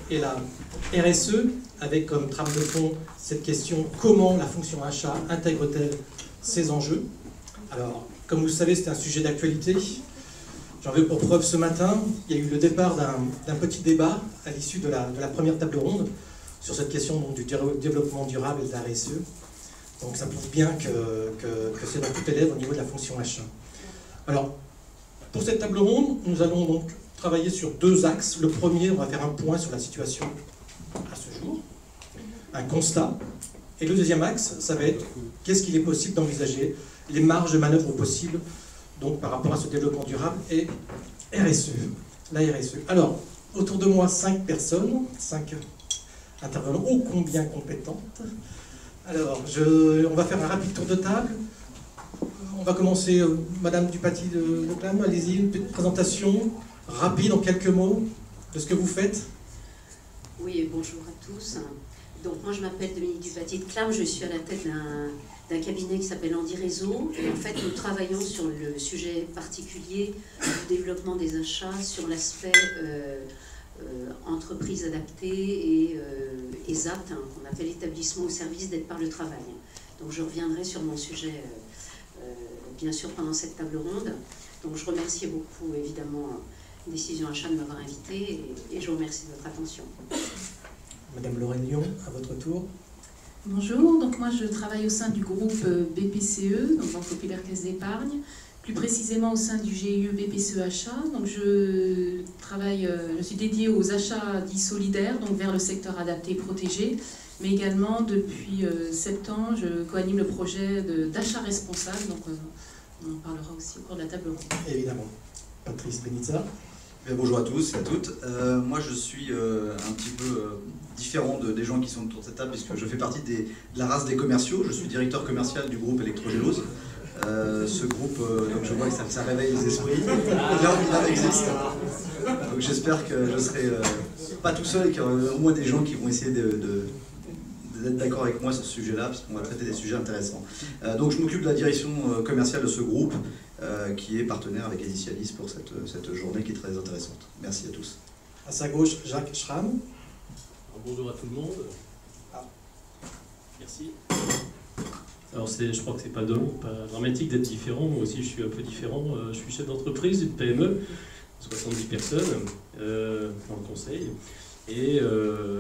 et la RSE, avec comme trame de fond cette question: comment la fonction achat intègre-t-elle ces enjeux? Alors, comme vous le savez, c'est un sujet d'actualité. J'en veux pour preuve ce matin, il y a eu le départ d'un petit débat à l'issue de la première table ronde sur cette question donc, du développement durable et de la RSE. Donc ça prouve bien que c'est dans toutes les lèvres au niveau de la fonction achat. Alors, pour cette table ronde, nous allons donc travailler sur deux axes. Le premier, on va faire un point sur la situation à ce jour, un constat. Et le deuxième axe, ça va être qu'est-ce qu'il est possible d'envisager, les marges de manœuvre possibles donc, par rapport à ce développement durable et RSE, la RSE. Alors, autour de moi, 5 personnes, 5 intervenants ô combien compétentes. Alors, on va faire un rapide tour de table. On va commencer, Madame Dupaty de Clam, allez-y, une petite présentation rapide en quelques mots de ce que vous faites. Oui, bonjour à tous. Donc moi je m'appelle Dominique Dupaty de Clam, je suis à la tête d'un cabinet qui s'appelle Andy Réseau. Et en fait nous travaillons sur le sujet particulier du développement des achats, sur l'aspect entreprise adaptée et ESAT, qu'on appelle établissement au service d'aide par le travail. Donc je reviendrai sur mon sujet bien sûr pendant cette table ronde. Donc je remercie beaucoup évidemment Décision Achat de m'avoir invité et je vous remercie de votre attention. Madame Lorraine Lyon, à votre tour. Bonjour, donc moi je travaille au sein du groupe BPCE, donc Banque Populaire Caisse d'Épargne, plus précisément au sein du GIE BPCE Achat. Donc je suis dédiée aux achats dits solidaires, donc vers le secteur adapté et protégé, mais également depuis 7 ans je coanime le projet d'achat responsable, donc on en parlera aussi au cours de la table ronde. Évidemment. Patrice Benizza. Bonjour à tous et à toutes. Moi je suis un petit peu différent des gens qui sont autour de cette table puisque je fais partie de la race des commerciaux. Je suis directeur commercial du groupe Electrogélos. Ce groupe, donc je vois que ça réveille les esprits. Il existe. Donc j'espère que je ne serai pas tout seul et qu'il y aura au moins des gens qui vont essayer d'être d'accord avec moi sur ce sujet-là, parce qu'on va traiter des sujets intéressants. Donc je m'occupe de la direction commerciale de ce groupe, qui est partenaire avec Edicialis pour cette journée qui est très intéressante. Merci à tous. À sa gauche, Jacques Schramm. Bonjour à tout le monde. Ah. Merci. Alors je crois que c'est pas dramatique d'être différent, moi aussi je suis un peu différent. Je suis chef d'entreprise d'une PME, 70 personnes dans le conseil. Et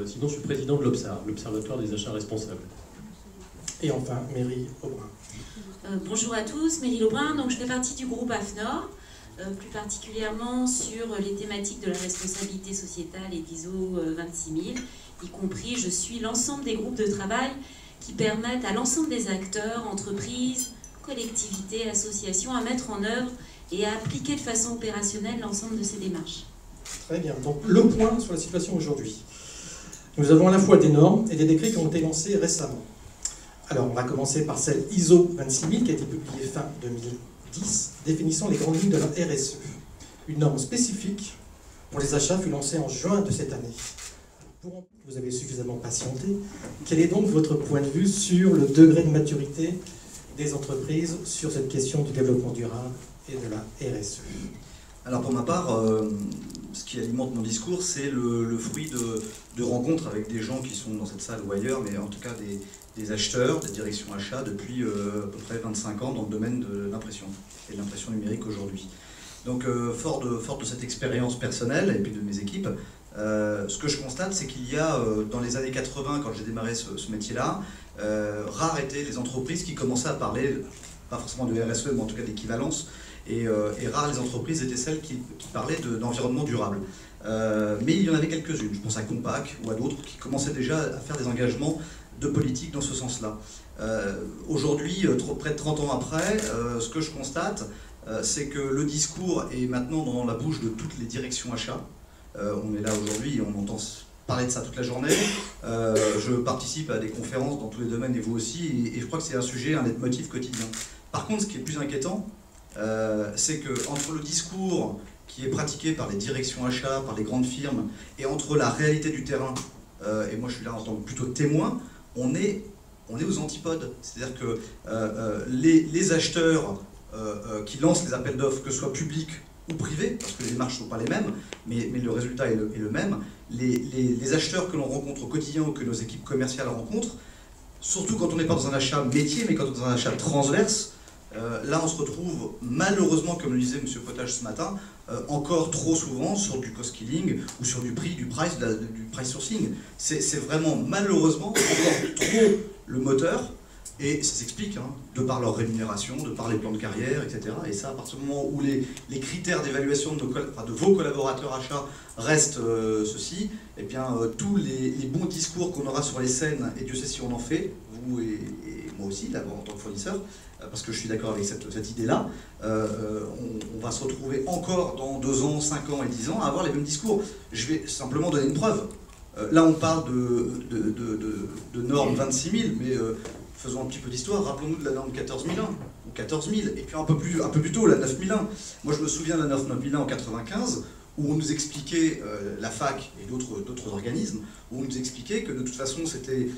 sinon, je suis président de l'Obsar, l'Observatoire des achats responsables. Et enfin, Méry Aubrin. Bonjour à tous, Méry Aubrin. Donc, je fais partie du groupe AFNOR, plus particulièrement sur les thématiques de la responsabilité sociétale et d'ISO 26000, y compris, je suis l'ensemble des groupes de travail qui permettent à l'ensemble des acteurs, entreprises, collectivités, associations, à mettre en œuvre et à appliquer de façon opérationnelle l'ensemble de ces démarches. Très bien. Donc, le point sur la situation aujourd'hui. Nous avons à la fois des normes et des décrets qui ont été lancés récemment. Alors, on va commencer par celle ISO 26000 qui a été publiée fin 2010, définissant les grandes lignes de la RSE. Une norme spécifique pour les achats fut lancée en juin de cette année. Vous avez suffisamment patienté. Quel est donc votre point de vue sur le degré de maturité des entreprises sur cette question du développement durable et de la RSE? Alors pour ma part, ce qui alimente mon discours, c'est le fruit de rencontres avec des gens qui sont dans cette salle ou ailleurs, mais en tout cas des acheteurs, des directions achats depuis à peu près 25 ans dans le domaine de l'impression et de l'impression numérique aujourd'hui. Donc fort de cette expérience personnelle et puis de mes équipes, ce que je constate, c'est qu'il y a dans les années 80, quand j'ai démarré ce métier-là, rares étaient les entreprises qui commençaient à parler, pas forcément de RSE, mais en tout cas d'équivalence. Et rares les entreprises étaient celles qui parlaient d'environnement durable. Mais il y en avait quelques-unes, je pense à Compaq ou à d'autres, qui commençaient déjà à faire des engagements de politique dans ce sens-là. Aujourd'hui, près de 30 ans après, ce que je constate, c'est que le discours est maintenant dans la bouche de toutes les directions achats. On est là aujourd'hui et on entend parler de ça toute la journée. Je participe à des conférences dans tous les domaines et vous aussi, et je crois que c'est un sujet, un leitmotiv quotidien. Par contre, ce qui est plus inquiétant, c'est qu'entre le discours qui est pratiqué par les directions achats, par les grandes firmes, et entre la réalité du terrain, et moi je suis là en tant que plutôt témoin, on est aux antipodes. C'est-à-dire que les acheteurs qui lancent les appels d'offres, que ce soit publics ou privés, parce que les démarches ne sont pas les mêmes, mais le résultat est le même, les acheteurs que l'on rencontre au quotidien ou que nos équipes commerciales rencontrent, surtout quand on n'est pas dans un achat métier, mais quand on est dans un achat transverse, là on se retrouve malheureusement, comme le disait M. Potage ce matin, encore trop souvent sur du cost killing ou sur du price sourcing. C'est vraiment malheureusement encore trop le moteur, et ça s'explique de par leur rémunération, de par les plans de carrière, etc. Et ça, à partir du moment où les critères d'évaluation de vos collaborateurs achats restent ceux-ci, eh bien tous les bons discours qu'on aura sur les scènes, et Dieu sait si on en fait, vous et moi aussi, là, en tant que fournisseur, parce que je suis d'accord avec cette idée-là, on va se retrouver encore dans 2 ans, 5 ans et 10 ans à avoir les mêmes discours. Je vais simplement donner une preuve. Là, on parle de normes 26 000, mais faisons un petit peu d'histoire. Rappelons-nous de la norme 14 001, ou 14 000, et puis un peu plus tôt, la 9 001. Moi, je me souviens de la norme 9 001 en 95, où on nous expliquait, la fac et d'autres organismes, où on nous expliquait que de toute façon c'était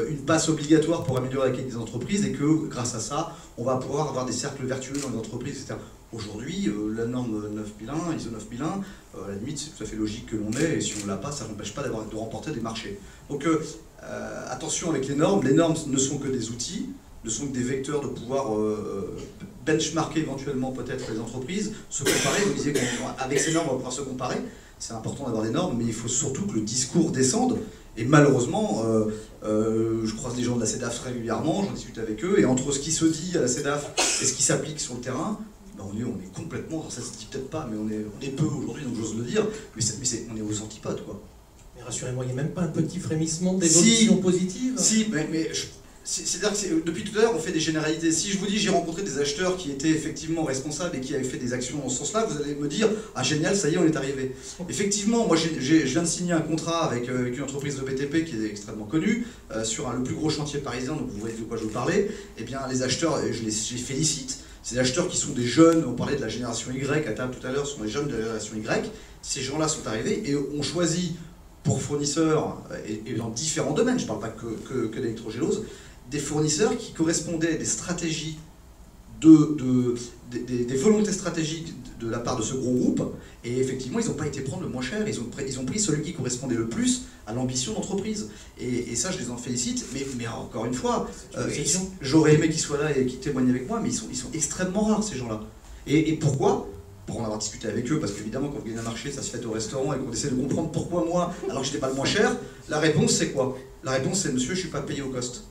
une passe obligatoire pour améliorer la qualité des entreprises et que grâce à ça, on va pouvoir avoir des cercles vertueux dans les entreprises, etc. Aujourd'hui, la norme 9001, ISO 9001, à la limite c'est tout à fait logique que l'on ait, et si on ne l'a pas, ça n'empêche pas de remporter des marchés. Donc attention avec les normes ne sont que des outils, ne sont que des vecteurs de pouvoir benchmarker éventuellement peut-être les entreprises, se comparer. Vous disiez qu'avec ces normes on va pouvoir se comparer, c'est important d'avoir des normes, mais il faut surtout que le discours descende, et malheureusement, je croise des gens de la CEDAF régulièrement, j'en discute avec eux, et entre ce qui se dit à la CEDAF et ce qui s'applique sur le terrain, ben on est complètement, ça se dit peut-être pas, mais on est peu aujourd'hui, donc j'ose le dire, mais on est aux antipodes, quoi. Mais rassurez-moi, il n'y a même pas un petit frémissement d'évolution positive? Si, mais c'est-à-dire que depuis tout à l'heure, on fait des généralités. Si je vous dis j'ai rencontré des acheteurs qui étaient effectivement responsables et qui avaient fait des actions dans ce sens-là, vous allez me dire « Ah génial, ça y est, on est arrivé ». Effectivement, moi je viens de signer un contrat avec une entreprise de BTP qui est extrêmement connue, sur le plus gros chantier parisien, donc vous voyez de quoi je veux parler. Eh bien les acheteurs, je les félicite, c'est des acheteurs qui sont des jeunes, on parlait de la génération Y à table tout à l'heure, ce sont des jeunes de la génération Y. Ces gens-là sont arrivés et ont choisi pour fournisseurs, et dans différents domaines, je ne parle pas que d'électrogélose, des fournisseurs qui correspondaient à des stratégies, des volontés stratégiques de la part de ce gros groupe, et effectivement ils n'ont pas été prendre le moins cher, ils ont pris celui qui correspondait le plus à l'ambition d'entreprise. Et ça je les en félicite, mais encore une fois, j'aurais aimé qu'ils soient là et qu'ils témoignent avec moi, mais ils sont extrêmement rares ces gens-là. Et pourquoi ? Pour en avoir discuté avec eux, parce qu'évidemment quand vous gagnez un marché, ça se fait au restaurant et qu'on essaie de comprendre pourquoi moi, alors que je n'étais pas le moins cher, la réponse c'est quoi? La réponse c'est monsieur, je ne suis pas payé au cost.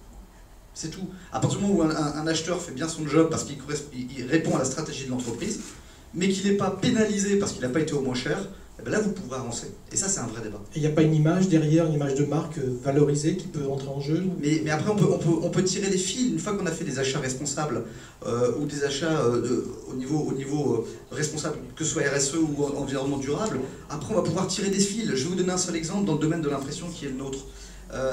C'est tout. À partir du moment où un acheteur fait bien son job parce qu'il répond à la stratégie de l'entreprise, mais qu'il n'est pas pénalisé parce qu'il n'a pas été au moins cher, eh bien là vous pouvez avancer. Et ça c'est un vrai débat. Et il n'y a pas une image derrière, une image de marque valorisée qui peut entrer en jeu? Mais après on peut tirer les fils, une fois qu'on a fait des achats responsables, ou des achats au niveau responsable, que ce soit RSE ou environnement durable, après on va pouvoir tirer des fils. Je vais vous donner un seul exemple dans le domaine de l'impression qui est le nôtre.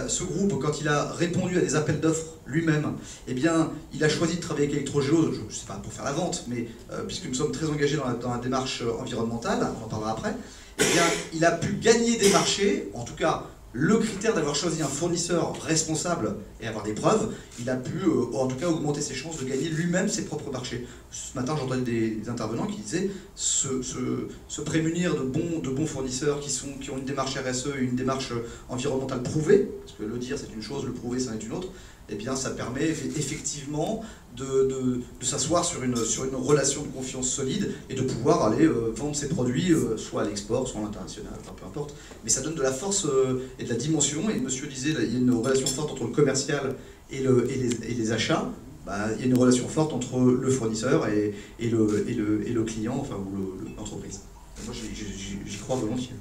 Ce groupe, quand il a répondu à des appels d'offres lui-même, eh bien, il a choisi de travailler avec Electrogéo, je ne sais pas pour faire la vente, mais puisque nous sommes très engagés dans la démarche environnementale, on en parlera après, eh bien, il a pu gagner des marchés, en tout cas, le critère d'avoir choisi un fournisseur responsable et avoir des preuves, il a pu, en tout cas, augmenter ses chances de gagner lui-même ses propres marchés. Ce matin, j'entendais des intervenants qui disaient se prémunir de bons fournisseurs qui ont une démarche RSE et une démarche environnementale prouvée, parce que le dire c'est une chose, le prouver c'en est une autre, eh bien ça permet effectivement de s'asseoir sur une relation de confiance solide et de pouvoir aller vendre ses produits soit à l'export, soit à l'international, enfin, peu importe. Mais ça donne de la force et de la dimension, et monsieur disait il y a une relation forte entre le commercial et les achats. Bah, il y a une relation forte entre le fournisseur et le client, enfin, ou l'entreprise. Moi j'y crois volontiers.